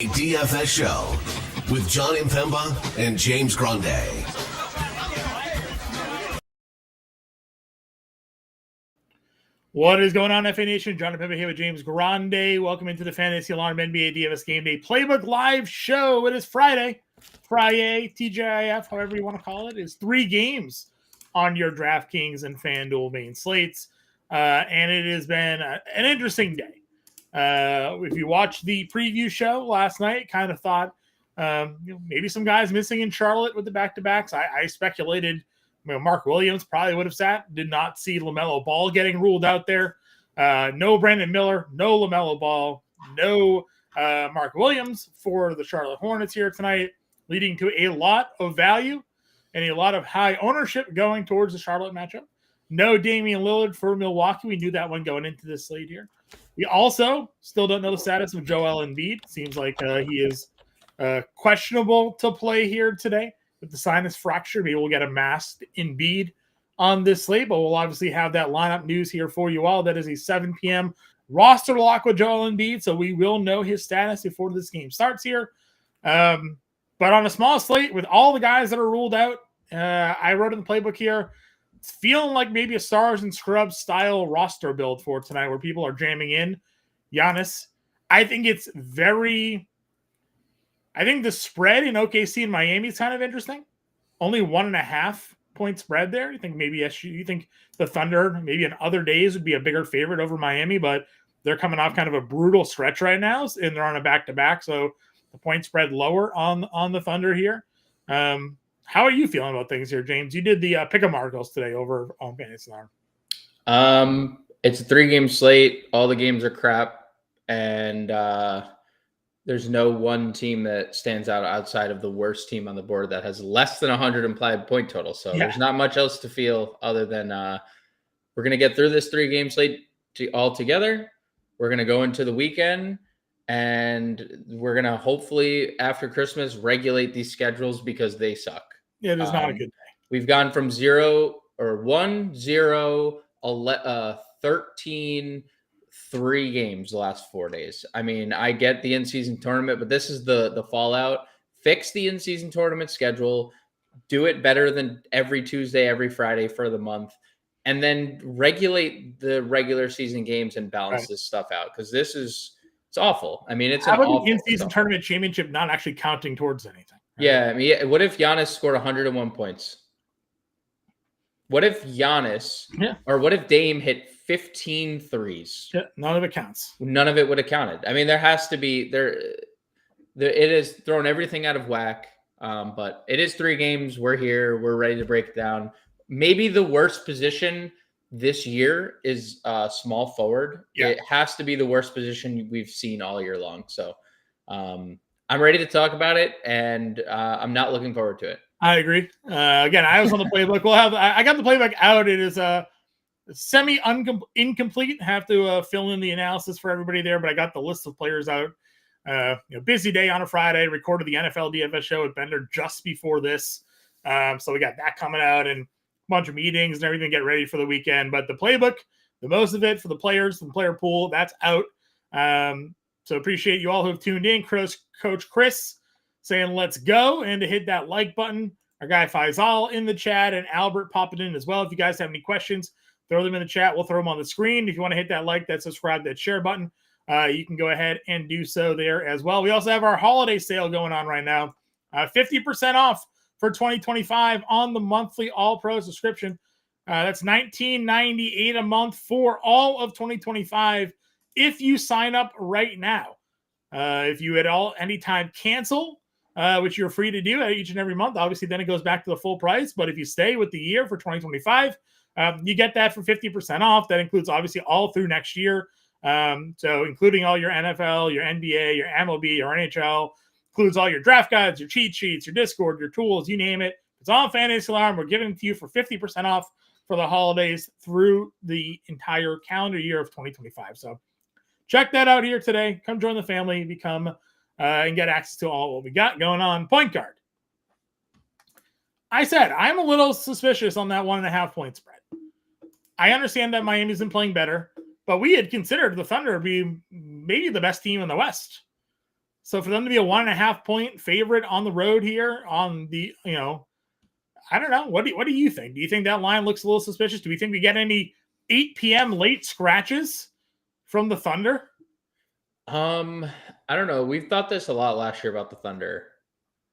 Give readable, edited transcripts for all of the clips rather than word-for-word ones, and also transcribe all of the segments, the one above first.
DFS show with John Impemba and James Grande. What is going on, FANation? John Impemba here with James Grande. Welcome into the Fantasy Alarm NBA DFS Game Day Playbook Live Show. It is Friday, TGIF, however you want to call it, is 3 games on your DraftKings and FanDuel main slates, and it has been an interesting day. If you watched the preview show last night, kind of thought maybe some guys missing in Charlotte with the back-to-backs. I speculated Mark Williams probably would have sat. Did not see LaMelo Ball getting ruled out there. No Brandon Miller, no LaMelo Ball, no Mark Williams for the Charlotte Hornets here tonight, leading to a lot of value and a lot of high ownership going towards the Charlotte matchup. No Damian Lillard for Milwaukee. We knew that one going into this slate here. We also still don't know the status of Joel Embiid. Seems like he is questionable to play here today with the sinus fracture. Maybe we'll get a masked Embiid on this slate, but we'll obviously have that lineup news here for you all. That is a 7 p.m. roster lock with Joel Embiid, so we will know his status before this game starts here. But on a small slate with all the guys that are ruled out, I wrote in the playbook here, it's feeling like maybe a Stars and Scrubs style roster build for tonight where people are jamming in Giannis. I think the spread in OKC and Miami is kind of interesting. Only 1.5 point spread there. You think maybe you think the Thunder maybe in other days would be a bigger favorite over Miami, but they're coming off kind of a brutal stretch right now, and they're on a back-to-back, so the point spread lower on the Thunder here. How are you feeling about things here, James? You did the pick'em articles today over on Fantasy Alarm. It's a 3-game slate. All the games are crap, and there's no one team that stands out outside of the worst team on the board that has less than 100 implied point total. So There's not much else to feel other than we're going to get through this 3-game slate all together. We're going to go into the weekend, and we're going to hopefully after Christmas regulate these schedules because they suck. Yeah, it is not a good day. We've gone from 1, 0, 13, 3 games the last 4 days. I mean, I get the in-season tournament, but this is the fallout. Fix the in-season tournament schedule. Do it better than every Tuesday, every Friday for the month. And then regulate the regular season games and balance this stuff out, because it's awful. I mean, how about the in-season tournament championship not actually counting towards anything? Right? Yeah, I mean, what if Giannis scored 101 points? What if or what if Dame hit 15 threes? Yeah, none of it counts. None of it would have counted. I mean, there has to be it has thrown everything out of whack. But it is 3 games. We're here. We're ready to break it down. Maybe the worst position this year is small forward. Yeah. It has to be the worst position we've seen all year long. So I'm ready to talk about it, and I'm not looking forward to it. I agree. Again, I was on the playbook. I got the playbook out. It is incomplete. Have to fill in the analysis for everybody there, but I got the list of players out. Busy day on a Friday. Recorded the NFL DFS show with Bender just before this, so we got that coming out and a bunch of meetings and everything. Get ready for the weekend. But the playbook, the most of it for the players, the player pool, that's out. So appreciate you all who have tuned in. Coach Chris saying let's go, and to hit that like button. Our guy Faisal in the chat and Albert popping in as well. If you guys have any questions, throw them in the chat. We'll throw them on the screen. If you want to hit that like, that subscribe, that share button, you can go ahead and do so there as well. We also have our holiday sale going on right now. 50% off for 2025 on the monthly All-Pro subscription. That's $19.98 a month for all of 2025 if you sign up right now. If you anytime cancel, which you're free to do each and every month, obviously then it goes back to the full price. But if you stay with the year for 2025, you get that for 50% off. That includes obviously all through next year. So including all your NFL, your NBA, your MLB, your NHL, includes all your draft guides, your cheat sheets, your Discord, your tools, you name it. It's on Fantasy Alarm. We're giving it to you for 50% off for the holidays through the entire calendar year of 2025. So check that out here today. Come join the family, become and get access to all what we got going on. Point guard. I said I'm a little suspicious on that 1.5 point spread. I understand that Miami's been playing better, but we had considered the Thunder to be maybe the best team in the West. So for them to be a 1.5 point favorite on the road here on the, I don't know. What do you think? Do you think that line looks a little suspicious? Do we think we get any 8 p.m. late scratches from the Thunder? I don't know. We've thought this a lot last year about the Thunder.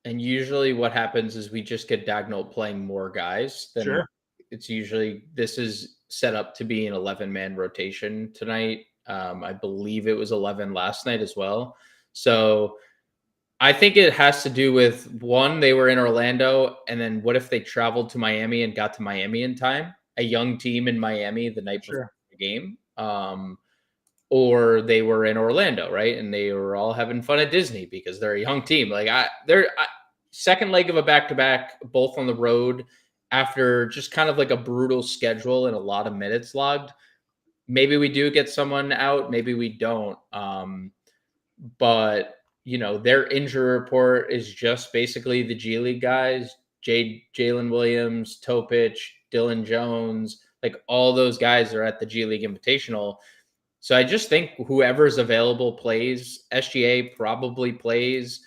And usually what happens is we just get Dagnall playing more guys than Sure. It's usually, this is set up to be an 11-man rotation tonight. I believe it was 11 last night as well. So I think it has to do with, one, they were in Orlando, and then what if they traveled to Miami and got to Miami in time? A young team in Miami the night before the game. Or they were in Orlando, right? And they were all having fun at Disney because they're a young team. Like they're second leg of a back-to-back, both on the road after just kind of like a brutal schedule and a lot of minutes logged. Maybe we do get someone out, maybe we don't. But their injury report is just basically the G League guys, Jalen Williams, Topic, Dylan Jones, like all those guys are at the G League Invitational. So I just think whoever's available plays. SGA probably plays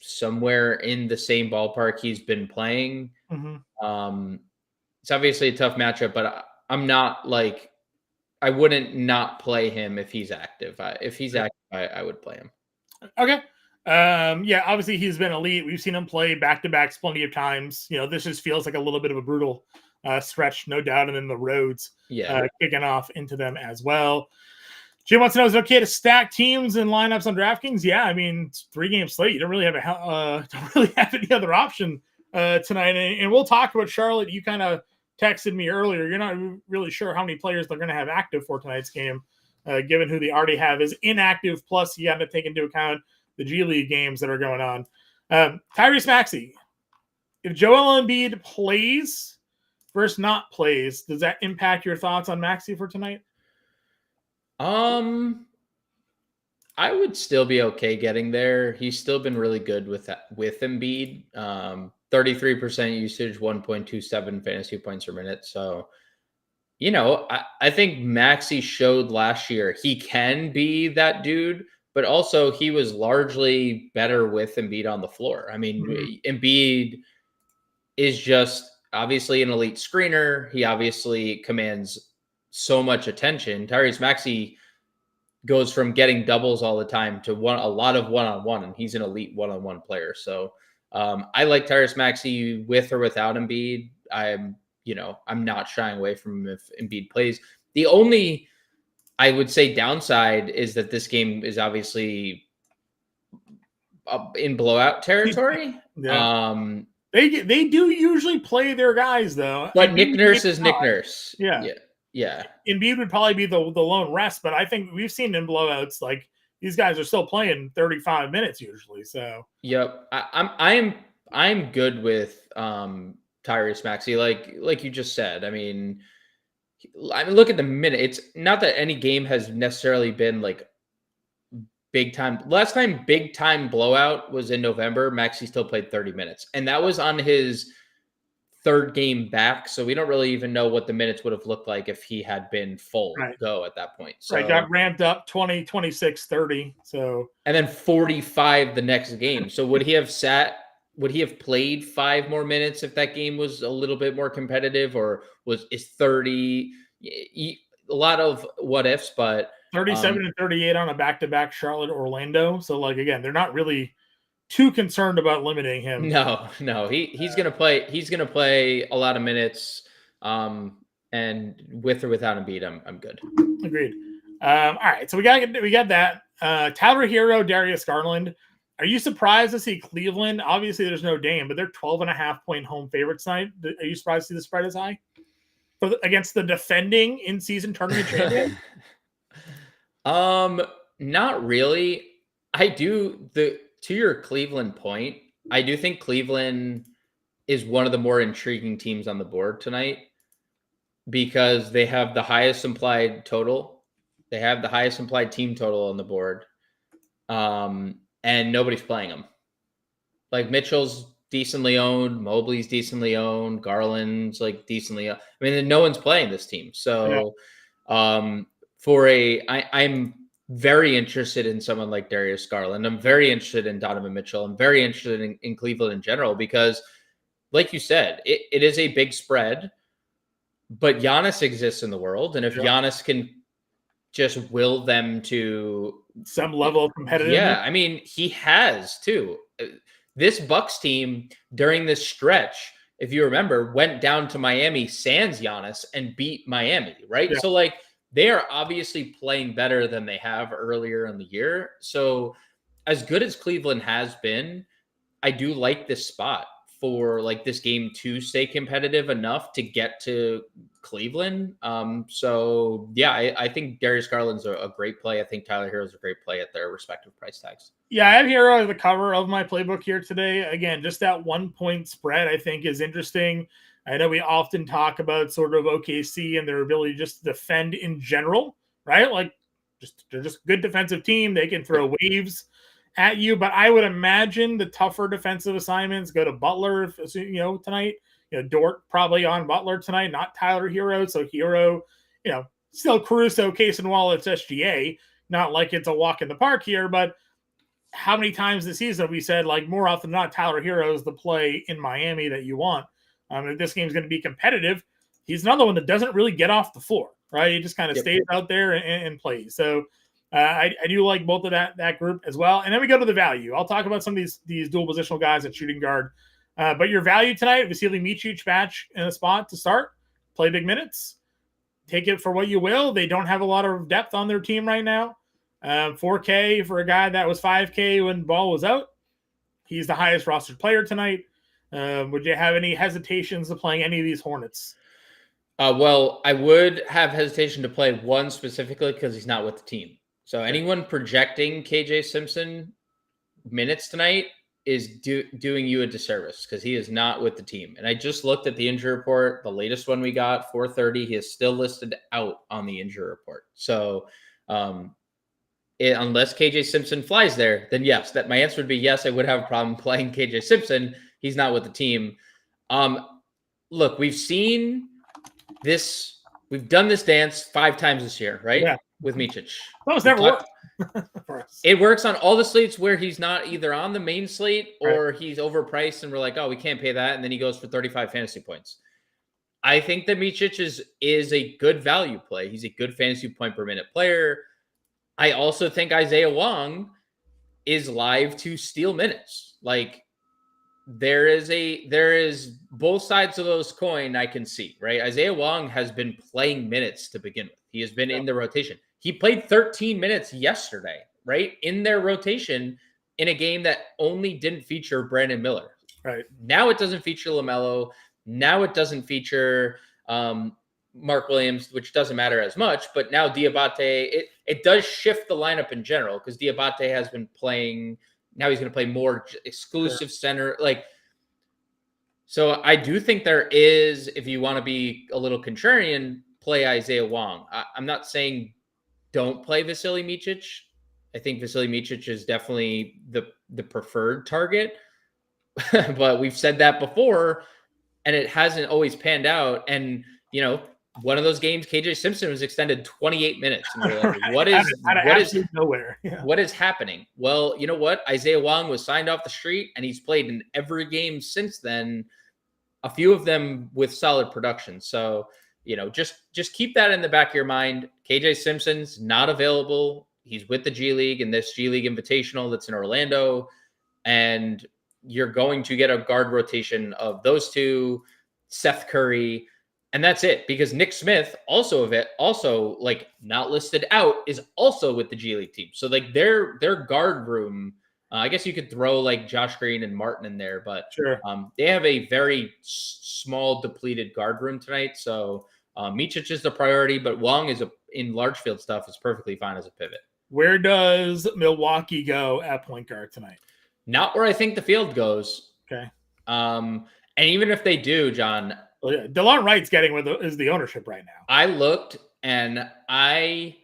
somewhere in the same ballpark he's been playing. Mm-hmm. It's obviously a tough matchup, but I'm not like, I wouldn't not play him if he's active. If he's active, I would play him. Okay. Yeah, obviously he's been elite. We've seen him play back-to-backs plenty of times. This just feels like a little bit of a brutal stretch, no doubt. And then the roads kicking off into them as well. Jim wants to know, is it okay to stack teams and lineups on DraftKings? Yeah, I mean, it's 3-game slate. You don't really have any other option tonight. And we'll talk about Charlotte. You kind of texted me earlier. You're not really sure how many players they're going to have active for tonight's game, given who they already have is inactive. Plus, you got to take into account the G League games that are going on. Tyrese Maxey, if Joel Embiid plays versus not plays, does that impact your thoughts on Maxey for tonight? I would still be okay getting there. He's still been really good with Embiid. 33% usage, 1.27 fantasy points per minute. So, I think Maxey showed last year he can be that dude, but also he was largely better with Embiid on the floor. I mean, Embiid is just obviously an elite screener. He obviously commands so much attention. Tyrese Maxey goes from getting doubles all the time to a lot of one-on-one, and he's an elite one-on-one player. So I like Tyrese Maxey with or without Embiid. I'm not shying away from him if Embiid plays. The only, I would say, downside is that this game is obviously in blowout territory. Yeah. They do usually play their guys, though. But Nick Nurse is Nick Nurse. Yeah. Embiid would probably be the lone rest, but I think we've seen in blowouts, like, these guys are still playing 35 minutes usually. So yep, I'm good with Tyrese Maxey, like you just said. I mean, look at the minute. It's not that any game has necessarily been like big time. Last time big time blowout was in November. Maxey still played 30 minutes, and that was on his third game back. So we don't really even know what the minutes would have looked like if he had been full go at that point. So got ramped up 20, 26, 30. So and then 45 the next game. So would he have played 5 more minutes if that game was a little bit more competitive, or is 30 a lot of what ifs, but 37 and 38 on a back-to-back Charlotte Orlando. So again, they're not really too concerned about limiting him. No, he's gonna play. He's gonna play a lot of minutes, and with or without Embiid, I'm good. Agreed. All right, so we got that. Tyler Hero, Darius Garland. Are you surprised to see Cleveland? Obviously, there's no Dame, but they're 12.5 point home favorites tonight. Are you surprised to see the spread as high against the defending in-season tournament champion? Not really. To your Cleveland point, I do think Cleveland is one of the more intriguing teams on the board tonight because they have the highest implied total. They have the highest implied team total on the board. And nobody's playing them. Like Mitchell's decently owned, Mobley's decently owned, Garland's decently owned. I mean, no one's playing this team. So I'm very interested in someone like Darius Garland. I'm very interested in Donovan Mitchell. I'm very interested in Cleveland in general because, like you said, it is a big spread, but Giannis exists in the world. And if Giannis can just will them to some level of competitiveness. Yeah, I mean, he has too. This Bucks team during this stretch, if you remember, went down to Miami sans Giannis and beat Miami, right? Yeah. So like they are obviously playing better than they have earlier in the year. So as good as Cleveland has been, I do like this spot for like this game to stay competitive enough to get to Cleveland. So yeah, I think Darius Garland's a great play. I think Tyler Hero's a great play at their respective price tags. Yeah, I have Hero as the cover of my playbook here today. Again, just that 1 point spread I think is interesting. I know we often talk about sort of OKC and their ability just to defend in general, right? Like they're just a good defensive team. They can throw waves at you, but I would imagine the tougher defensive assignments go to Butler, tonight. Dort probably on Butler tonight, not Tyler Hero. So Hero, still Caruso, Case and Wallace, SGA. Not like it's a walk in the park here, but how many times this season have we said, like, more often than not, Tyler Hero is the play in Miami that you want? If this game is going to be competitive, he's another one that doesn't really get off the floor, right? He just kind of stays out there and plays. So I do like both of that group as well. And then we go to the value. I'll talk about some of these dual positional guys at shooting guard. But your value tonight, Vasilij Micic batch in a spot to start, play big minutes, take it for what you will. They don't have a lot of depth on their team right now. 4K for a guy that was 5K when Ball was out. He's the highest rostered player tonight. Would you have any hesitations of playing any of these Hornets? Well, I would have hesitation to play one specifically because he's not with the team. So anyone projecting KJ Simpson minutes tonight is doing you a disservice because he is not with the team. And I just looked at the injury report, the latest one we got, 4:30. He is still listed out on the injury report. So unless KJ Simpson flies there, then yes, that my answer would be yes, I would have a problem playing KJ Simpson. He's not with the team. Look, we've seen this. We've done this dance 5 times this year, right? Yeah. With Micic. That was never worked. It works on all the slates where he's not either on the main slate or he's overpriced and we're like, oh, we can't pay that. And then he goes for 35 fantasy points. I think that Micic is a good value play. He's a good fantasy point per minute player. I also think Isaiah Wong is live to steal minutes. Like there is both sides of those coin I can see, right? Isaiah Wong has been playing minutes to begin with. He has been in the rotation. He played 13 minutes yesterday, right? In their rotation in a game that only didn't feature Brandon Miller. Right. Now it doesn't feature LaMelo. Now it doesn't feature Mark Williams, which doesn't matter as much, but now Diabate, it does shift the lineup in general because Diabate has been playing. Now he's going to play more exclusive center. So I do think there is, if you want to be a little contrarian, play Isaiah Wong. I'm not saying don't play Vasilij Micic. I think Vasilij Micic is definitely the preferred target, but we've said that before and it hasn't always panned out. And, one of those games, KJ Simpson was extended 28 minutes. And we're like, what is nowhere? What is happening? Well, you know what? Isaiah Wong was signed off the street and he's played in every game since then, a few of them with solid production. So, just keep that in the back of your mind. KJ Simpson's not available. He's with the G League in this G League Invitational that's in Orlando. And you're going to get a guard rotation of those two, Seth Curry, and that's it, because Nick Smith also like not listed out is also with the G League team. So like their guard room, I guess you could throw like Josh Green and Martin in there, but sure. They have a very small depleted guard room tonight. So Micic is the priority, but Wong is in large field stuff is perfectly fine as a pivot. Where does Milwaukee go at point guard tonight? Not where I think the field goes. Okay. And even if they do, John. Well, yeah. DeLon Wright's getting is the ownership right now. I looked and I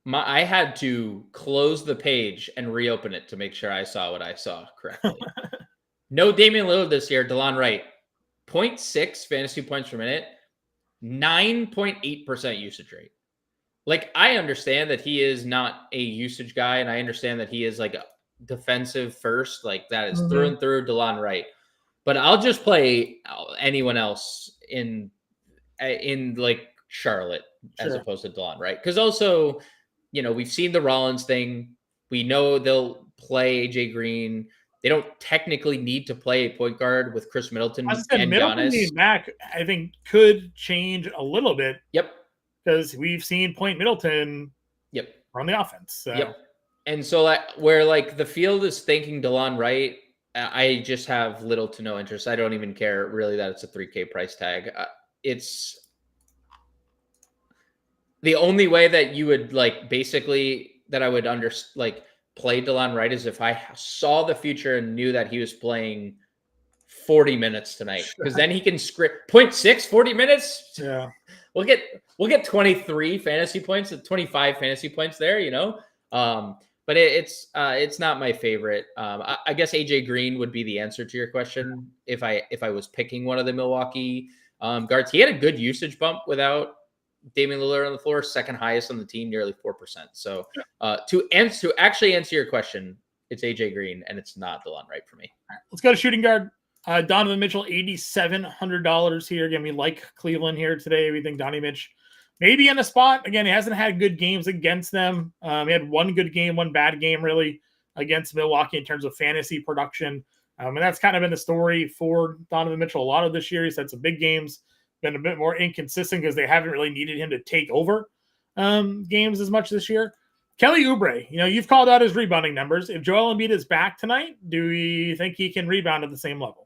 had to close the page and reopen it to make sure I saw what I saw correctly. No Damian Lillard this year. DeLon Wright, 0.6 fantasy points per minute, 9.8% usage rate. Like, I understand that he is not a usage guy, and I understand that he is like a defensive first, like that is through and through DeLon Wright. But I'll just play anyone else in like Charlotte as opposed to DeLon Wright. Because also, we've seen the Rollins thing. We know they'll play AJ Green. They don't technically need to play a point guard with Chris Middleton and Middleton Giannis. being back, I think, could change a little bit. Yep. Because we've seen Point Middleton run the offense. So. Yep. And so where like the field is thinking DeLon Wright, I just have little to no interest. I don't even care really that it's a $3K price tag. It's the only way that you would like basically that I would play DeLon Wright is if I saw the future and knew that he was playing 40 minutes tonight, because then he can script 0.6 40 minutes. Yeah. We'll get 23 fantasy points, 25 fantasy points there, but it's not my favorite. I guess AJ Green would be the answer to your question if I was picking one of the Milwaukee guards. He had a good usage bump without Damian Lillard on the floor, second highest on the team, nearly 4%. So to actually answer your question, it's AJ Green and it's not DeLon Wright for me. All right, let's go to shooting guard. Donovan Mitchell, $8,700 here. Again, we like Cleveland here today. We think Donnie Mitch maybe in a spot. Again, he hasn't had good games against them. He had one good game, one bad game really against Milwaukee in terms of fantasy production. And that's kind of been the story for Donovan Mitchell a lot of this year. He's had some big games, been a bit more inconsistent because they haven't really needed him to take over games as much this year. Kelly Oubre, you've called out his rebounding numbers. If Joel Embiid is back tonight, do we think he can rebound at the same level?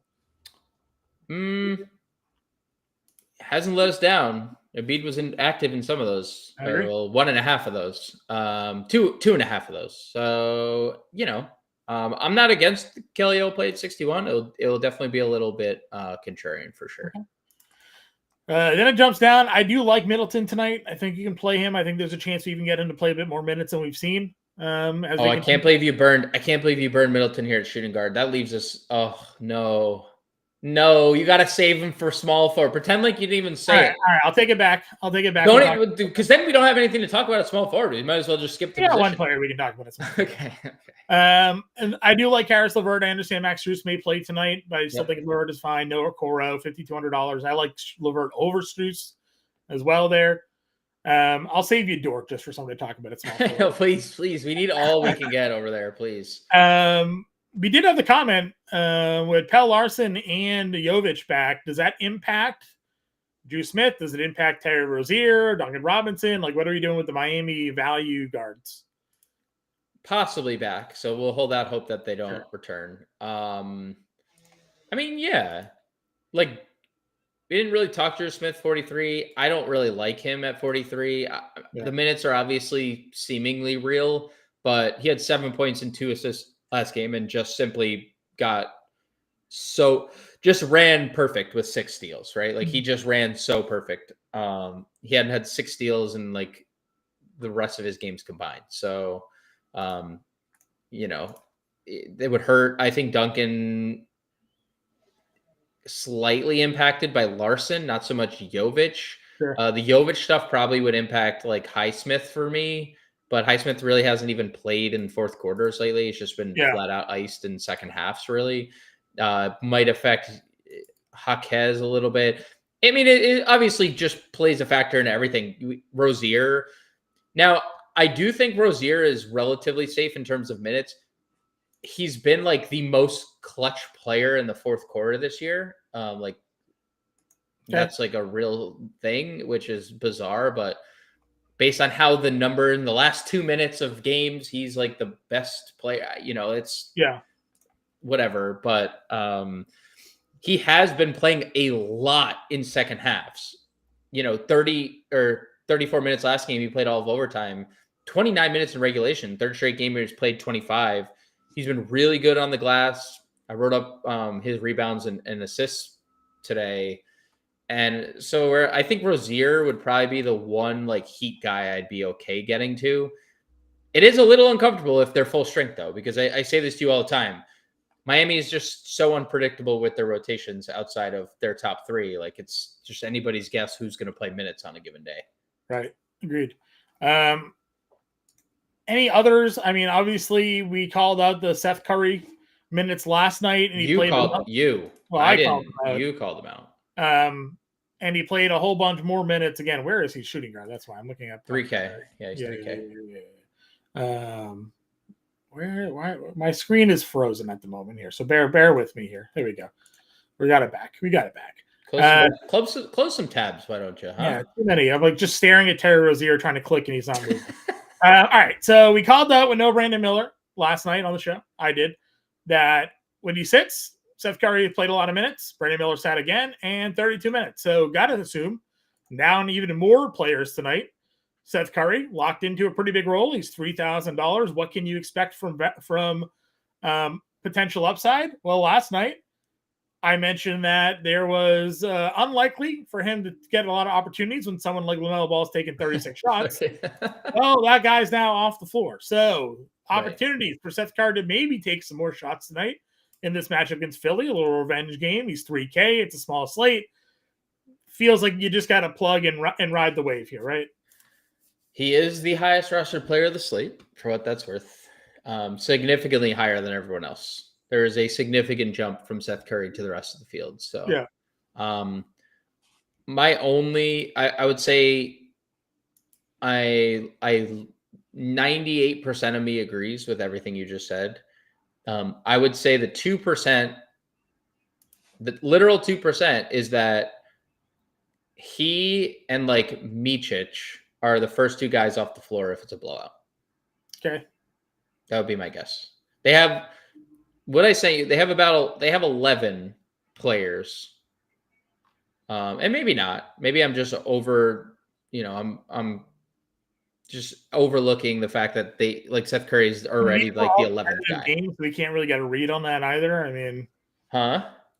Hasn't let us down. Embiid was active in some of those. Well, 1.5 of those. 2.5 of those. So, I'm not against Kelly will play at 61. It'll definitely be a little bit contrarian for sure. Okay. Then it jumps down. I do like Middleton tonight. I think you can play him. I think there's a chance we even get him to play a bit more minutes than we've seen. I can't believe you burned Middleton here at shooting guard. That leaves us. Oh no, you got to save him for small forward. Pretend like you didn't even say it. All right, I'll take it back. Don't because then we don't have anything to talk about at small forward. We might as well just skip the position. One player we can talk about at small forward. Okay. And I do like Harris LeVert. I understand Max Strus may play tonight, but I still think LeVert is fine. Noah Coro, $5,200. I like LeVert over Strus as well there. I'll save you Dort just for something to talk about at small forward. Please. We need all we can get over there, please. We did have the comment with Pell Larson and Jovic back. Does that impact Drew Smith? Does it impact Terry Rozier, Duncan Robinson? Like, what are we doing with the Miami value guards? Possibly back. So we'll hold out hope that they don't return. Yeah. Like, we didn't really talk Drew Smith, 43. I don't really like him at 43. The minutes are obviously seemingly real, but he had 7 points and 2 assists last game and just simply ran perfect with 6 steals, right? Like he just ran so perfect. He hadn't had 6 steals in like the rest of his games combined. So, it would hurt. I think Duncan slightly impacted by Larson, not so much Jovic. Sure. The Jovic stuff probably would impact like Highsmith for me. But Highsmith really hasn't even played in fourth quarters lately. It's just been flat out iced in second halves, really. Might affect Jaquez a little bit. I mean, it obviously just plays a factor in everything. Rozier. Now, I do think Rozier is relatively safe in terms of minutes. He's been like the most clutch player in the fourth quarter this year. That's like a real thing, which is bizarre, but based on how the number in the last 2 minutes of games, he's like the best player. It's whatever. But he has been playing a lot in second halves. 30 or 34 minutes last game, he played all of overtime. 29 minutes in regulation. Third straight game he's played 25. He's been really good on the glass. I wrote up his rebounds and assists today. And so I think Rozier would probably be the one like Heat guy I'd be okay getting to. It is a little uncomfortable if they're full strength though, because I say this to you all the time. Miami is just so unpredictable with their rotations outside of their top 3. Like it's just anybody's guess who's going to play minutes on a given day. Right. Agreed. Any others? I mean, obviously, we called out the Seth Curry minutes last night, and he played. I didn't. You called him out. And he played a whole bunch more minutes. Again, where is he shooting guard? That's why I'm looking at 3K. Yeah, he's 3K. Why my screen is frozen at the moment here, so bear with me here. There we go. We got it back. Close some tabs, why don't you? Huh? Yeah, too many. I'm like just staring at Terry Rozier trying to click, and he's not moving. All right, so we called out with no Brandon Miller last night on the show. I did that when he sits. Seth Curry played a lot of minutes. Brandon Miller sat again and 32 minutes. So got to assume down even more players tonight. Seth Curry locked into a pretty big role. He's $3,000. What can you expect from potential upside? Well, last night I mentioned that there was unlikely for him to get a lot of opportunities when someone like LaMelo Ball is taking 36 shots. Well, that guy's now off the floor. So opportunities for Seth Curry to maybe take some more shots tonight in this matchup against Philly, a little revenge game. He's 3K. It's a small slate. Feels like you just got to plug and ride the wave here, right? He is the highest rostered player of the slate, for what that's worth. Significantly higher than everyone else. There is a significant jump from Seth Curry to the rest of the field. So, yeah. I would say I 98% of me agrees with everything you just said. I would say the 2%, the literal 2% is that he and like Micic are the first two guys off the floor if it's a blowout. Okay. That would be my guess. They have, what I say, they have 11 players. And maybe not. Maybe I'm just I'm just overlooking the fact that they like Seth Curry is already like the 11th guy. Games, we can't really get a read on that either. I mean,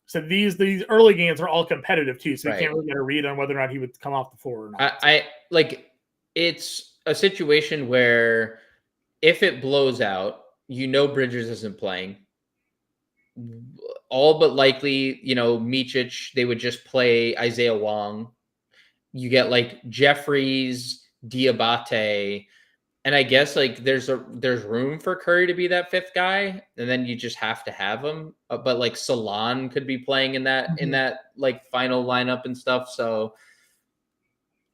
So these early games are all competitive too, so we can't really get a read on whether or not he would come off the floor or not. I like it's a situation where if it blows out, Bridges isn't playing. All but likely, Micic, they would just play Isaiah Wong. You get like Jeffries, Diabate, and I guess like there's room for Curry to be that fifth guy, and then you just have to have him. But like Salon could be playing in that like final lineup and stuff. So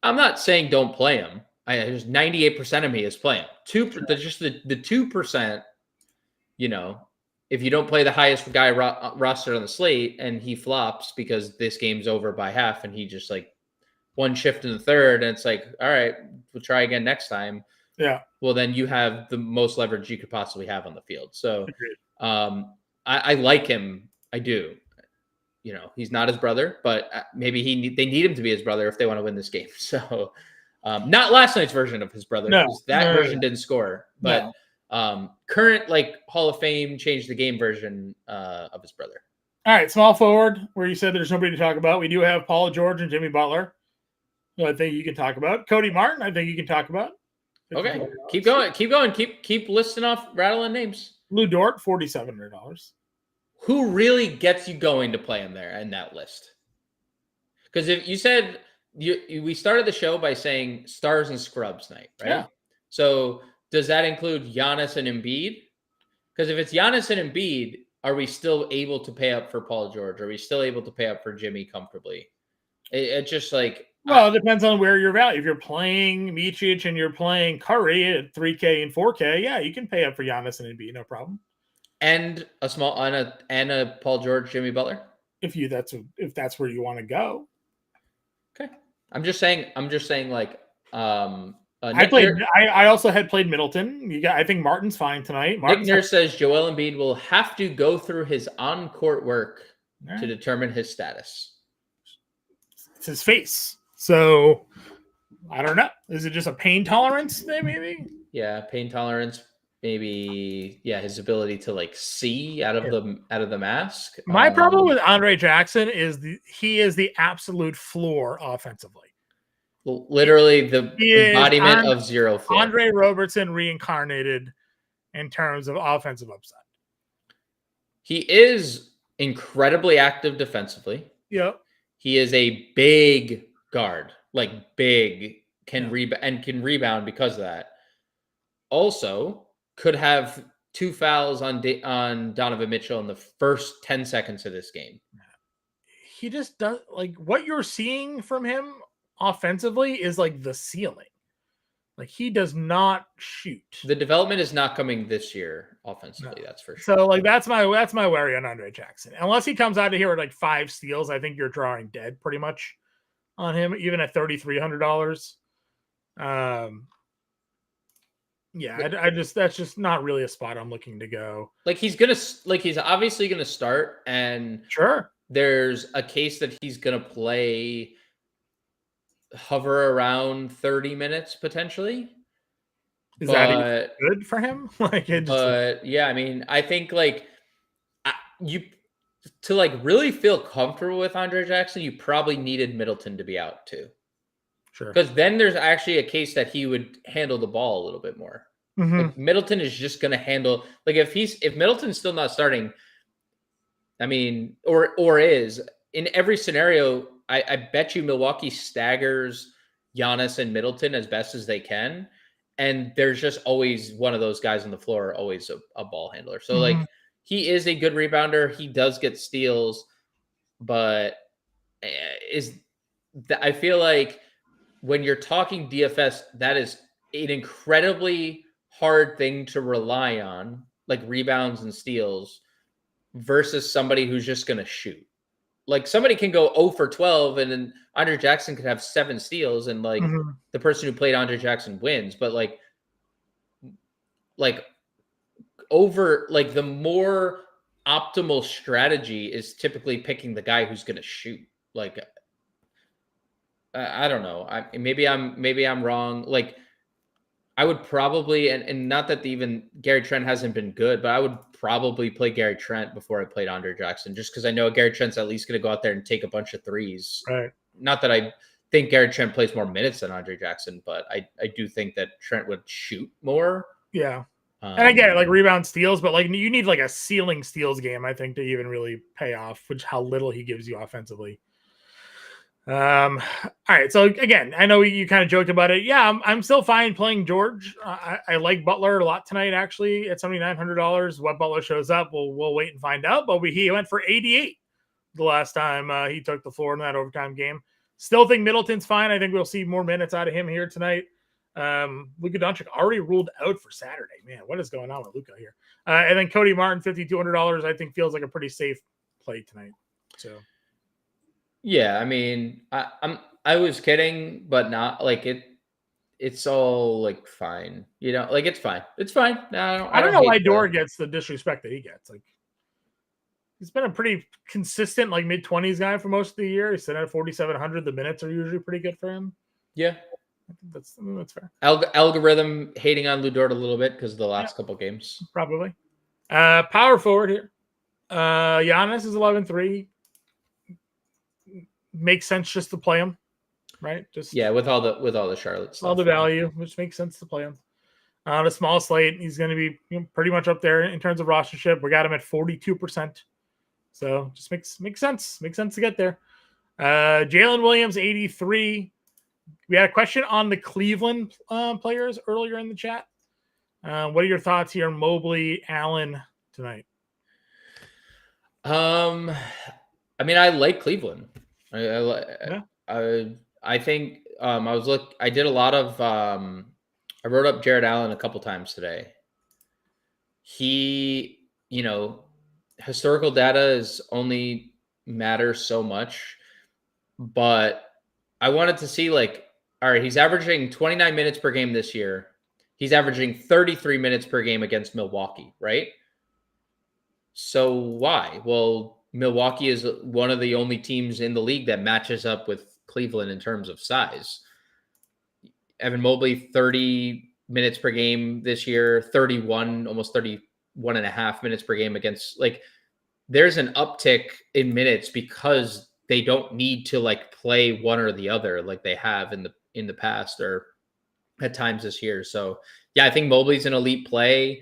I'm not saying don't play him. There's 98% of me is playing just the 2%. If you don't play the highest guy rostered on the slate and he flops because this game's over by half and he just like one shift in the third and it's like, all right, we'll try again next time. Yeah. Well, then you have the most leverage you could possibly have on the field. So I like him. I do. He's not his brother, but maybe they need him to be his brother if they want to win this game. So not last night's version of his brother. No. That version didn't score. But current like Hall of Fame changed the game version of his brother. All right, small forward, where you said there's nobody to talk about. We do have Paul George and Jimmy Butler, who I think you can talk about. Cody Martin, I think you can talk about. Okay, keep going. Keep listing off, rattling names. Lou Dort, $4,700. Who really gets you going to play him there in that list? Because if you said we started the show by saying stars and scrubs night, right? Yeah. So does that include Giannis and Embiid? Because if it's Giannis and Embiid, are we still able to pay up for Paul George? Are we still able to pay up for Jimmy comfortably? It's just like... Well, it depends on where you're at. If you're playing Micic and you're playing Curry at 3K and 4K, yeah, you can pay up for Giannis and Embiid, no problem. And a Paul George, Jimmy Butler? If that's where you want to go. Okay. I'm just saying like... I also had played Middleton. I think Martin's fine tonight. Nick Nurse says Joel Embiid will have to go through his on-court work to determine his status. It's his face. So I don't know. Is it just a pain tolerance thing, maybe? Yeah, pain tolerance. Maybe, yeah, his ability to like see out of the mask. My problem with Andre Jackson is he is the absolute floor offensively. Literally the embodiment of zero floor. Andre Robertson reincarnated in terms of offensive upside. He is incredibly active defensively. Yep. He is a big guard, like big can rebound because of that. Also, could have 2 fouls on Donovan Mitchell in the first 10 seconds of this game. He just does like what you're seeing from him offensively is like the ceiling. Like he does not shoot. The development is not coming this year offensively. No. That's for sure. So like that's my worry on Andre Jackson. Unless he comes out of here with like 5 steals, I think you're drawing dead pretty much on him, even at $3,300. That's just not really a spot I'm looking to go. Like he's obviously gonna start, and sure, there's a case that he's gonna hover around 30 minutes potentially. Is that good for him? Yeah, I mean, I think to really feel comfortable with Andre Jackson, you probably needed Middleton to be out too. Sure. Because then there's actually a case that he would handle the ball a little bit more. Mm-hmm. Like Middleton is just going to handle, like if Middleton's still not starting, I mean, or is in every scenario, I bet you Milwaukee staggers Giannis and Middleton as best as they can. And there's just always one of those guys on the floor, always a ball handler. So mm-hmm. He is a good rebounder. He does get steals, but I feel like when you're talking DFS, that is an incredibly hard thing to rely on, like rebounds and steals, versus somebody who's just going to shoot. Like somebody can go 0 for 12 and then Andre Jackson could have 7 steals and mm-hmm. the person who played Andre Jackson wins. But the more optimal strategy is typically picking the guy who's going to shoot. I don't know. Maybe I'm wrong. Like I would probably, and not that even Gary Trent hasn't been good, but I would probably play Gary Trent before I played Andre Jackson, just because I know Gary Trent's at least going to go out there and take a bunch of threes. Right. Not that I think Gary Trent plays more minutes than Andre Jackson, but I do think that Trent would shoot more. Yeah. And I get it, like rebound steals, but you need a ceiling steals game, I think, to even really pay off, which how little he gives you offensively. All right. So again, I know you kind of joked about it. Yeah, I'm still fine playing George. I like Butler a lot tonight, actually, at $7,900. What Butler shows up, we'll wait and find out. But he went for 88 the last time he took the floor in that overtime game. Still think Middleton's fine. I think we'll see more minutes out of him here tonight. Luka Doncic already ruled out for Saturday. Man, what is going on with Luka here? And then Cody Martin, $5,200, I think feels like a pretty safe play tonight. So. Yeah, I mean, I was kidding, but not it's all fine, it's fine. It's fine. I don't know why Dort gets the disrespect that he gets. He's been a pretty consistent mid-20s guy for most of the year. He's sitting at 4,700. The minutes are usually pretty good for him. Yeah, I think that's fair. Algorithm hating on Lu Dort a little bit because of the last couple games. Probably. Power forward here. Giannis is 11-3. Makes sense just to play him, right? With all the Charlotte stuff, all the value, which makes sense to play him. On a small slate, he's going to be pretty much up there in terms of rostership. We got him at 42%, so just makes sense. Makes sense to get there. Jalen Williams 83. We had a question on the Cleveland players earlier in the chat. What are your thoughts here, Mobley, Allen tonight? I mean, I like Cleveland. I think I did a lot of I wrote up Jared Allen a couple times today. He, historical data is only matters so much, but I wanted to see all right, he's averaging 29 minutes per game this year. He's averaging 33 minutes per game against Milwaukee, right? So why? Well, Milwaukee is one of the only teams in the league that matches up with Cleveland in terms of size. Evan Mobley, 30 minutes per game this year, 31, almost 31 and a half minutes per game against there's an uptick in minutes because they don't need to play one or the other like they have in the past or at times this year. So yeah, I think Mobley's an elite play.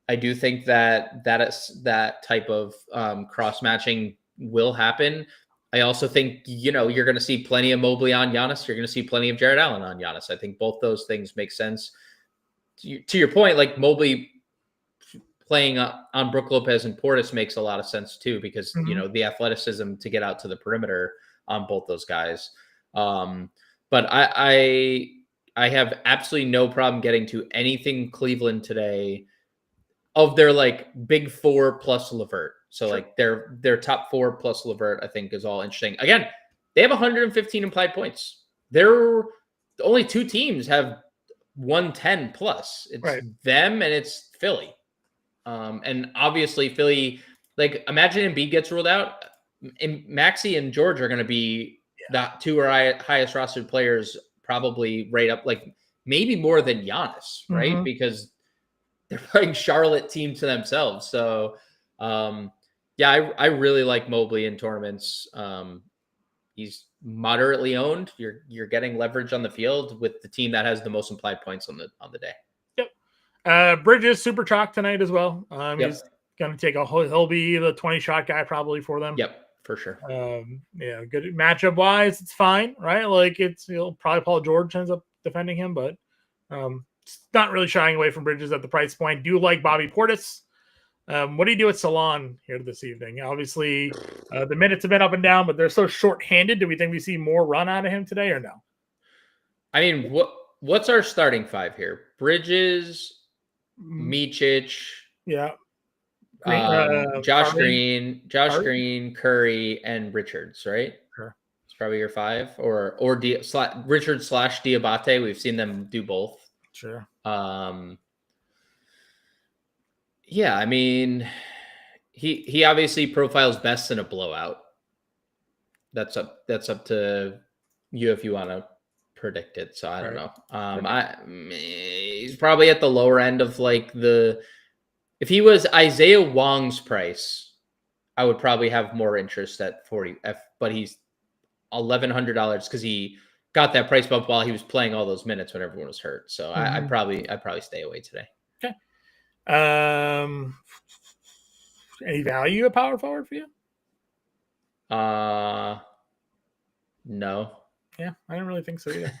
I do think that type of cross matching will happen. I also think, you're going to see plenty of Mobley on Giannis. You're going to see plenty of Jared Allen on Giannis. I think both those things make sense. To your point, like Mobley playing on Brook Lopez and Portis makes a lot of sense too, because, the athleticism to get out to the perimeter on both those guys. But I have absolutely no problem getting to anything Cleveland today of their like big four plus LeVert. So like their top four plus LeVert, I think, is all interesting. Again, they have 115 implied points. The only two teams have 110 plus. It's them and it's Philly. And obviously Philly, like imagine Embiid gets ruled out. And Maxey and George are going to be the two highest rostered players, probably right up, like maybe more than Giannis, right? Because they're playing Charlotte team to themselves. So, I really like Mobley in tournaments. He's moderately owned. You're getting leverage on the field with the team that has the most implied points on the day. Yep. Bridges super chalk tonight as well. He's going to take he'll be the 20 shot guy probably for them. Yep, for sure. Good matchup wise, it's fine, right? Like probably Paul George ends up defending him, but not really shying away from Bridges at the price point. Do like Bobby Portis. What do you do with Salon here this evening? Obviously, the minutes have been up and down, but they're so short-handed. Do we think we see more run out of him today or no? I mean, what's our starting five here? Bridges, Micic, Josh Green, Curry, and Richards, right? Sure. It's probably your five, or Richards / Diabate. We've seen them do both. Sure. Yeah, I mean, he obviously profiles best in a blowout. That's up to you if you want to predict it. So I don't know. He's probably at the lower end of like if he was Isaiah Wong's price, I would probably have more interest at 40. But he's $1,100 because he got that price bump while he was playing all those minutes when everyone was hurt. So I'd probably stay away today. Okay. Any value at power forward for you? No. Yeah, I don't really think so either.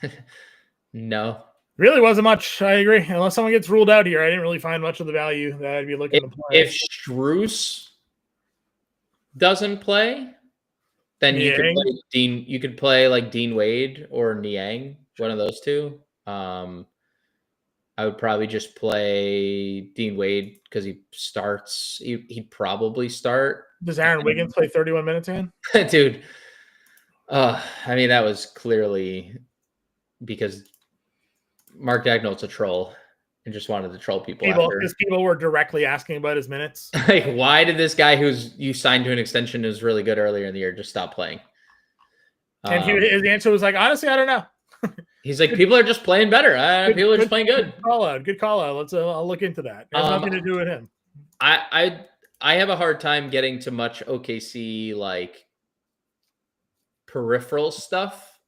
No. Really wasn't much. I agree. Unless someone gets ruled out here, I didn't really find much of the value that I'd be looking to play. If Strus doesn't play, then you could play Dean. You could play like Dean Wade or Niang, one of those two. I would probably just play Dean Wade because he starts. He'd probably start. Does Aaron Wiggins play 31 minutes again? Dude. I mean, that was clearly because Mark Dagnall's a troll and just wanted to troll people. Because people were directly asking about his minutes. Like, why did this guy you signed to an extension who's really good earlier in the year just stop playing? And his answer was like, honestly, I don't know. He's like, people are just playing better. People are just playing good. Good call out. Let's I'll look into that. It has nothing to do with him. I have a hard time getting to much OKC like peripheral stuff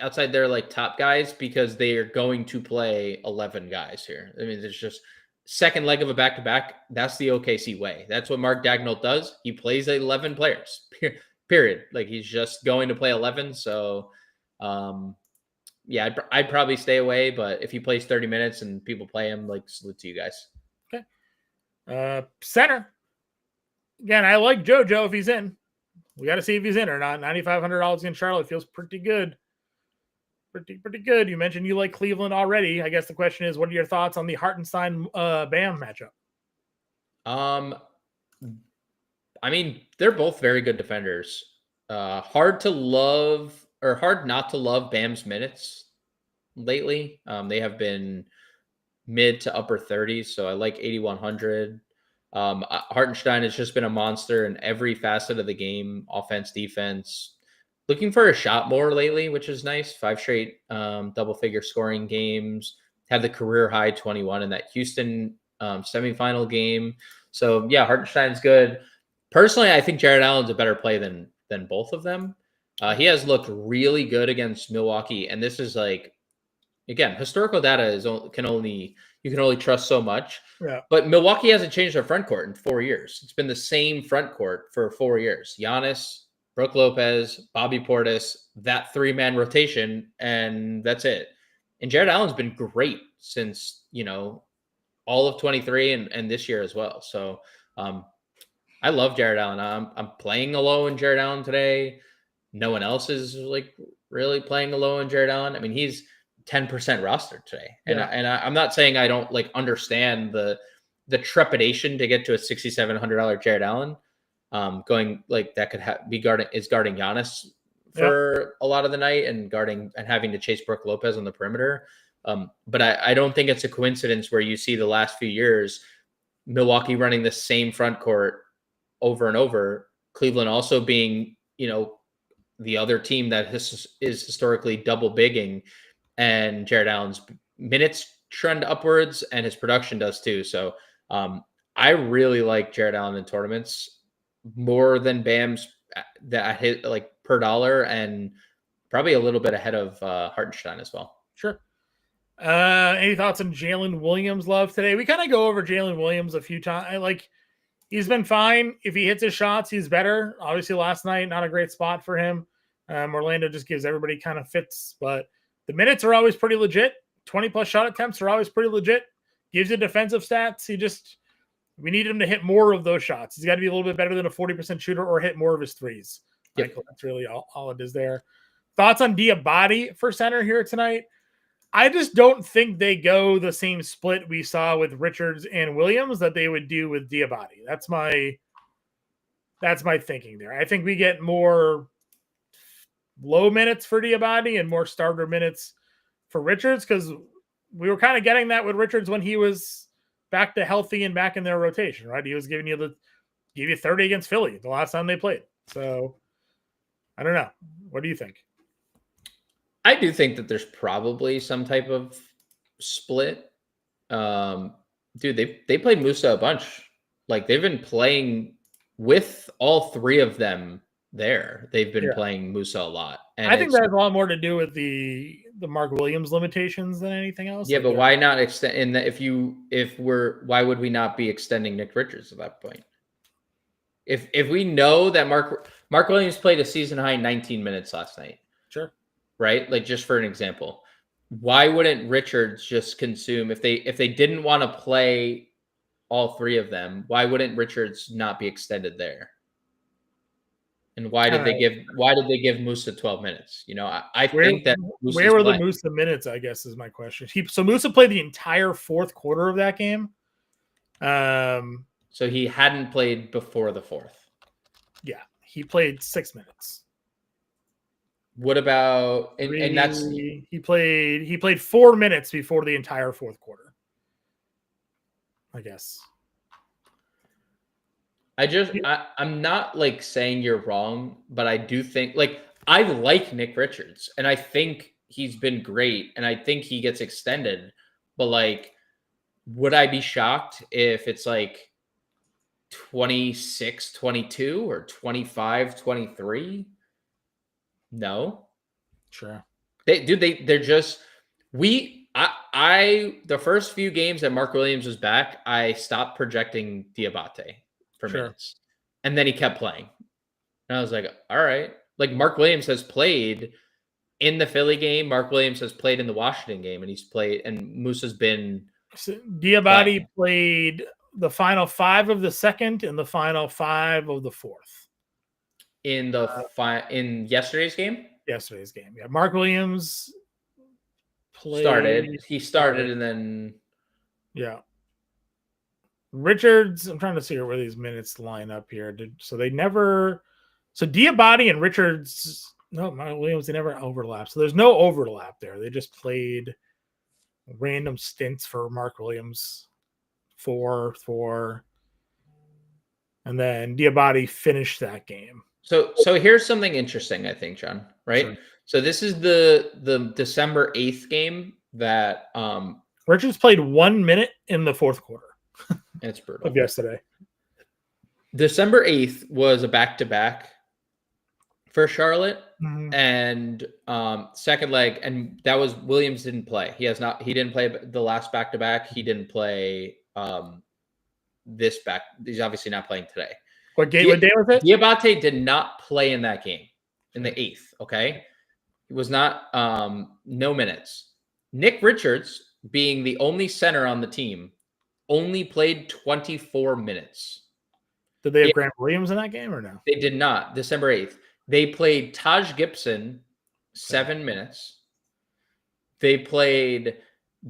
outside their like top guys because they are going to play 11 guys here. I mean, there's just second leg of a back-to-back. That's the OKC way. That's what Mark Dagnall does. He plays 11 players, period. Like he's just going to play 11. So, I'd probably stay away, but if he plays 30 minutes and people play him, like salute to you guys. Okay. Center. Again, I like JoJo if he's in. We got to see if he's in or not. $9,500 in Charlotte feels pretty good. Pretty good. You mentioned you like Cleveland already. I guess the question is, what are your thoughts on the Hartenstein Bam matchup? I mean, they're both very good defenders. Hard not to love Bam's minutes lately. They have been mid to upper 30s, so I like 8,100. Hartenstein has just been a monster in every facet of the game, offense, defense. Looking for a shot more lately, which is nice. 5 straight double-figure scoring games. Had the career high 21 in that Houston semifinal game. So, yeah, Hartenstein's good. Personally, I think Jared Allen's a better play than both of them. He has looked really good against Milwaukee, and this is like, again, historical data you can only trust so much. Yeah. But Milwaukee hasn't changed their front court in 4 years. It's been the same front court for 4 years. Giannis, Brook Lopez, Bobby Portis, that 3-man rotation, and that's it. And Jared Allen's been great since, all of 23 and this year as well. So I love Jared Allen. I'm playing alone Jared Allen today. No one else is like really playing alone in Jared Allen. I mean, he's 10% rostered today. And, I'm not saying I don't like understand the trepidation to get to a $6,700 Jared Allen. Going like that could be guarding Giannis for a lot of the night and having to chase Brook Lopez on the perimeter. But I don't think it's a coincidence where you see the last few years Milwaukee running the same front court over and over. Cleveland also being, the other team that is historically double bigging, and Jared Allen's minutes trend upwards and his production does too. So I really like Jared Allen in tournaments more than Bam's that I hit like per dollar, and probably a little bit ahead of Hartenstein as well. Sure. Any thoughts on Jalen Williams' love today? We kind of go over Jalen Williams a few times. He's been fine. If he hits his shots, he's better. Obviously, last night, not a great spot for him. Orlando just gives everybody kind of fits, but the minutes are always pretty legit. 20-plus shot attempts are always pretty legit. Gives you defensive stats. We need him to hit more of those shots. He's got to be a little bit better than a 40% shooter or hit more of his threes. Yep. That's really all it is there. Thoughts on Diabate for center here tonight? I just don't think they go the same split we saw with Richards and Williams that they would do with Diabate. That's my thinking there. I think we get more low minutes for Diabate and more starter minutes for Richards, because we were kind of getting that with Richards when he was back to healthy and back in their rotation, right? He was giving you 30 against Philly the last time they played. So I don't know. What do you think? I do think that there's probably some type of split. Dude, they played Musa a bunch. Like, they've been playing with all three of them there. They've been playing Musa a lot. And I think that has a lot more to do with the Mark Williams limitations than anything else. Yeah, but why not extend? Why would we not be extending Nick Richards at that point? If we know that Mark Williams played a season high 19 minutes last night. Sure. Right? Like, just for an example, why wouldn't Richards just consume if they didn't want to play all three of them? Why wouldn't Richards not be extended there? And why did they give Musa 12 minutes? I think that where were the Musa minutes, I guess, is my question. So Musa played the entire fourth quarter of that game. So he hadn't played before the fourth. Yeah, he played 6 minutes. What about and that's he played 4 minutes before the entire fourth quarter, I guess. I'm not like saying you're wrong, but I do think, like, I like Nick Richards and I think he's been great and I think he gets extended, but like, would I be shocked if it's like 26-22 or 25-23? No. Sure. They're just the first few games that Mark Williams was back, I stopped projecting Diabate for minutes. And then he kept playing. And I was like, all right. Like, Mark Williams has played in the Philly game. Mark Williams has played in the Washington game, and he's played, and Musa's been. Diabate played the final 5 of the second and the final 5 of the fourth. In in yesterday's game? Yesterday's game. Yeah. Mark Williams played. He started and then. Yeah. Richards, I'm trying to see where these minutes line up here. So Diabate and Richards, Mark Williams, they never overlap. So there's no overlap there. They just played random stints for Mark Williams. 4, and then Diabate finished that game. So here's something interesting, I think, John, right? Sure. So this is the December 8th game that Richards played 1 minute in the fourth quarter. It's brutal. Of yesterday. December 8th was a back-to-back for Charlotte. Mm-hmm. And second leg, and that was Williams didn't play. He didn't play the last back-to-back. He didn't play this back. He's obviously not playing today. What day was it? Diabate did not play in that game in the 8th. Okay. He was not, no minutes. Nick Richards, being the only center on the team, only played 24 minutes. Did they have Grant Williams in that game or no? They did not. December 8th. They played Taj Gibson 7 minutes. They played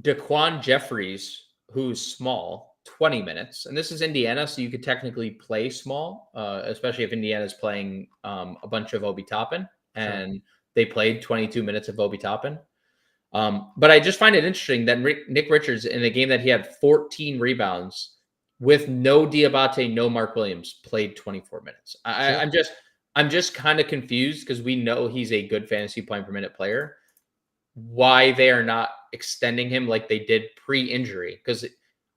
Daquan Jeffries, who's small, 20 minutes. And this is Indiana, so you could technically play small, especially if Indiana's playing a bunch of Obi Toppin. And they played 22 minutes of Obi Toppin. But I just find it interesting that Nick Richards, in a game that he had 14 rebounds with no Diabate, no Mark Williams, played 24 minutes. I'm just kind of confused because we know he's a good fantasy point per minute player. Why they are not extending him like they did pre-injury, because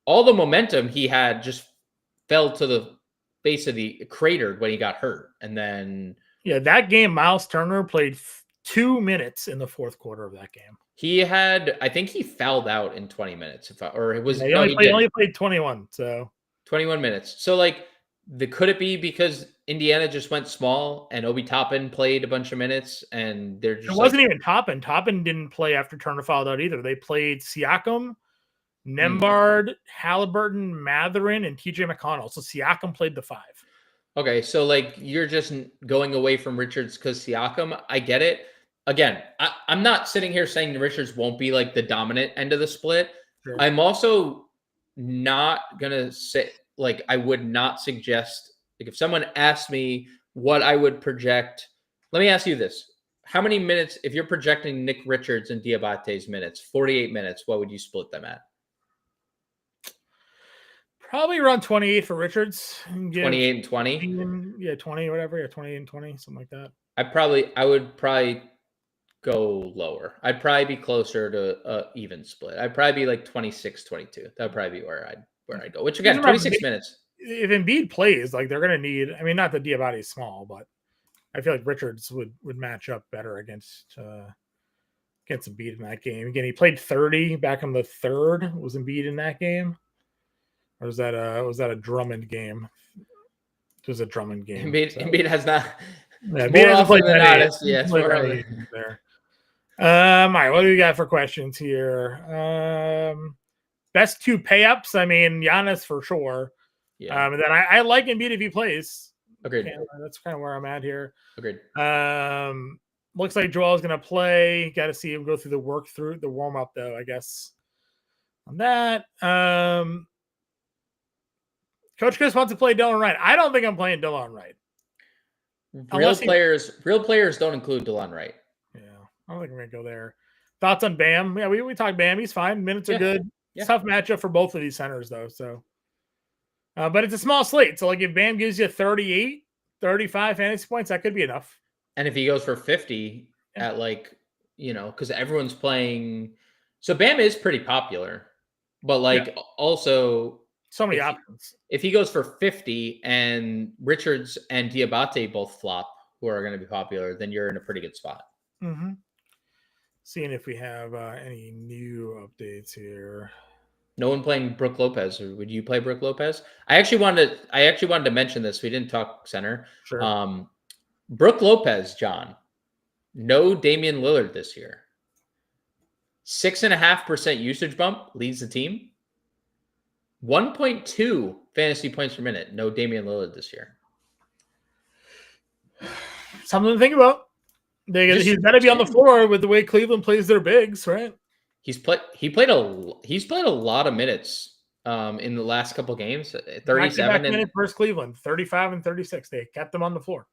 all the momentum he had just fell to the base of the crater when he got hurt. And then that game, Miles Turner played 2 minutes in the fourth quarter of that game. I think he fouled out in 20 minutes. He only played 21. So 21 minutes. So like, could it be because Indiana just went small and Obi Toppin played a bunch of minutes and they're just? It wasn't even Toppin. Toppin didn't play after Turner fouled out either. They played Siakam, Nembhard, Halliburton, Mathurin, and TJ McConnell. So Siakam played the 5. Okay, so like you're just going away from Richards because Siakam. I get it. Again, I'm not sitting here saying Richards won't be like the dominant end of the split. Sure. I'm also not gonna say like I would not suggest, like if someone asked me what I would project, let me ask you this. How many minutes, if you're projecting Nick Richards and Diabate's minutes, 48 minutes, what would you split them at? Probably around 28 for Richards. 28 and 20? Yeah, 20, whatever. Yeah, 28 and 20, something like that. I would probably go lower. I'd probably be closer to even split. I'd probably be like 26, 22. That would probably be where I'd go. Which again, 26 minutes. If Embiid plays, like they're going to need, I mean, not that Diabate is small, but I feel like Richards would match up better against Embiid in that game. Again, he played 30 back in the 3rd. Was Embiid in that game? Or was that a Drummond game? It was a Drummond game. Embiid has not. Yeah, more often than not, it's more there. All right, what do we got for questions here? Best 2 pay-ups. I mean, Giannis for sure. Yeah. And then I like Embiid if he plays. Agreed. That's kind of where I'm at here. Agreed. Looks like Joel's going to play. Got to see him go through the warm-up, though, I guess. On that. Coach Chris wants to play Dylan Wright. I don't think I'm playing Dylan Wright. Real players don't include Dylan Wright. Yeah, I don't think we're going to go there. Thoughts on Bam? Yeah, we talked Bam. He's fine. Minutes are good. Yeah. Tough matchup for both of these centers, though. So, but it's a small slate. So, like, if Bam gives you 38, 35 fantasy points, that could be enough. And if he goes for 50 at like, because everyone's playing. So Bam is pretty popular, but like also so many options. If he goes for 50 and Richards and Diabate both flop, who are going to be popular, then you're in a pretty good spot. Mm-hmm. Seeing if we have any new updates here. No one playing Brook Lopez. Or would you play Brook Lopez? I actually wanted to mention this. We didn't talk center. Sure. Brook Lopez, John. No Damian Lillard this year. 6.5% usage bump leads the team. 1.2 fantasy points per minute. No Damian Lillard this year. Something to think about. He's got to be on the floor with the way Cleveland plays their bigs, right? He's played a lot of minutes in the last couple games. 37 minutes versus Cleveland, 35 and 36. They kept them on the floor.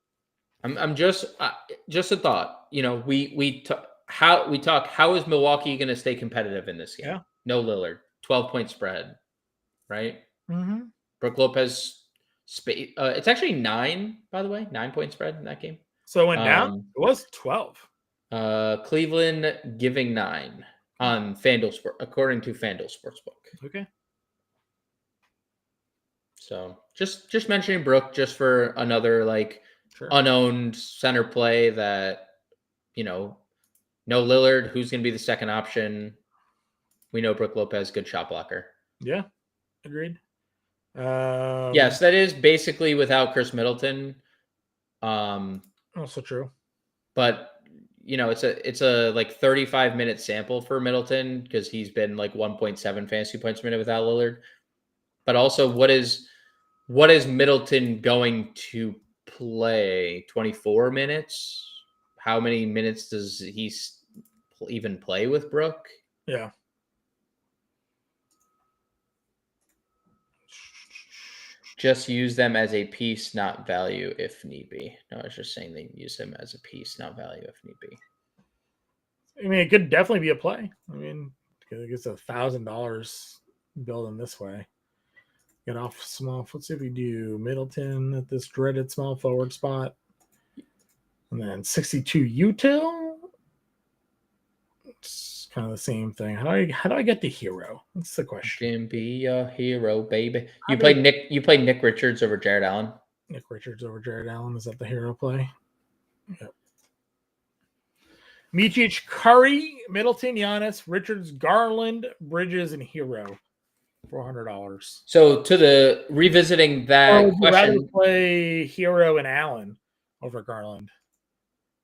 I'm just a thought. We talk how is Milwaukee going to stay competitive in this game? Yeah. No Lillard, 12-point spread, right? Mm-hmm. Brook Lopez, it's actually 9, by the way, 9-point spread in that game. So it went down. It was 12. Cleveland giving 9 on FanDuel according to FanDuel Sportsbook. Okay. So just mentioning Brook just for another unowned center play that no Lillard, who's going to be the second option. We know Brook Lopez, good shot blocker. Yeah, agreed. Yes, that is basically without Chris Middleton. Also true. But it's a like 35-minute sample for Middleton because he's been like 1.7 fantasy points a minute without Lillard. But also, what is Middleton going to play? 24 minutes? How many minutes does he even play with Brook? Yeah. Just use them as a piece, not value, if need be. No, I was just saying they use them as a piece, not value, if need be. I mean, it could definitely be a play. I mean, it gets $1,000 building this way. Get off small. Let's see if we do Middleton at this dreaded small forward spot. And then 62 util. It's kind of the same thing. How do I get the hero? That's the question. Can be a hero, baby. You play Nick Richards over Jared Allen. Nick Richards over Jared Allen. Is that the hero play? Yep. Mičić, Curry, Middleton, Giannis, Richards, Garland, Bridges, and Hero. $400. So to the revisiting that would you question, rather play Hero and Allen over Garland?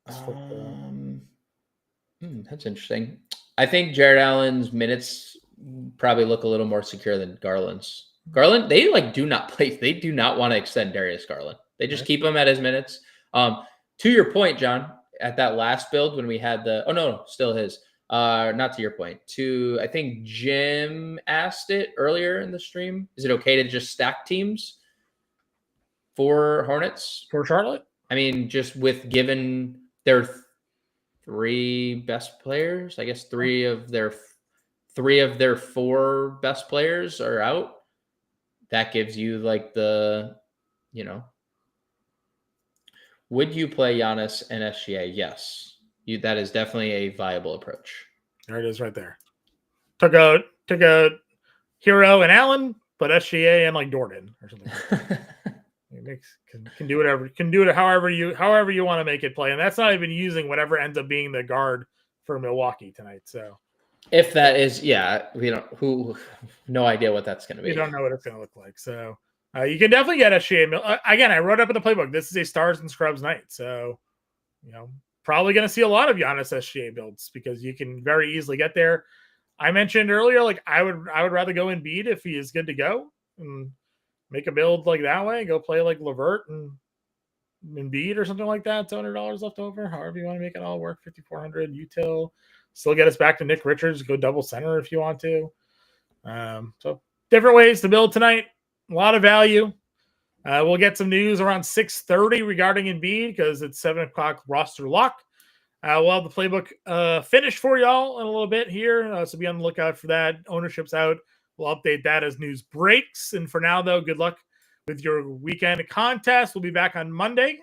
That's interesting. I think Jared Allen's minutes probably look a little more secure than Garland's. Garland, they do not play. They do not want to extend Darius Garland. They just keep him at his minutes. To your point, John, at that last build when we had still his. Not to your point. I think Jim asked it earlier in the stream. Is it okay to just stack teams for Hornets? For Charlotte? I mean, just with given their three best players, I guess three of their four best players are out. That gives you like would you play Giannis and SGA? Yes. That is definitely a viable approach. There it is right there. Took out Hero and Allen, but SGA and like Jordan or something. Can do whatever. Can do it however you want to make it play. And that's not even using whatever ends up being the guard for Milwaukee tonight. So if that is, no idea what that's going to be. We don't know what it's going to look like. So you can definitely get SGA. Again, I wrote up in the playbook. This is a stars and scrubs night. So, probably going to see a lot of Giannis SGA builds because you can very easily get there. I mentioned earlier, like I would rather go Embiid if he is good to go and make a build like that way. Go play like LeVert and Embiid or something like that. $200 left over. However you want to make it all work. 5,400 util. Still get us back to Nick Richards. Go double center if you want to. So different ways to build tonight. A lot of value. We'll get some news around 6:30 regarding Embiid because it's 7 o'clock roster lock. We'll have the playbook finished for y'all in a little bit here. So be on the lookout for that. Ownership's out. We'll update that as news breaks. And for now, though, good luck with your weekend contest. We'll be back on Monday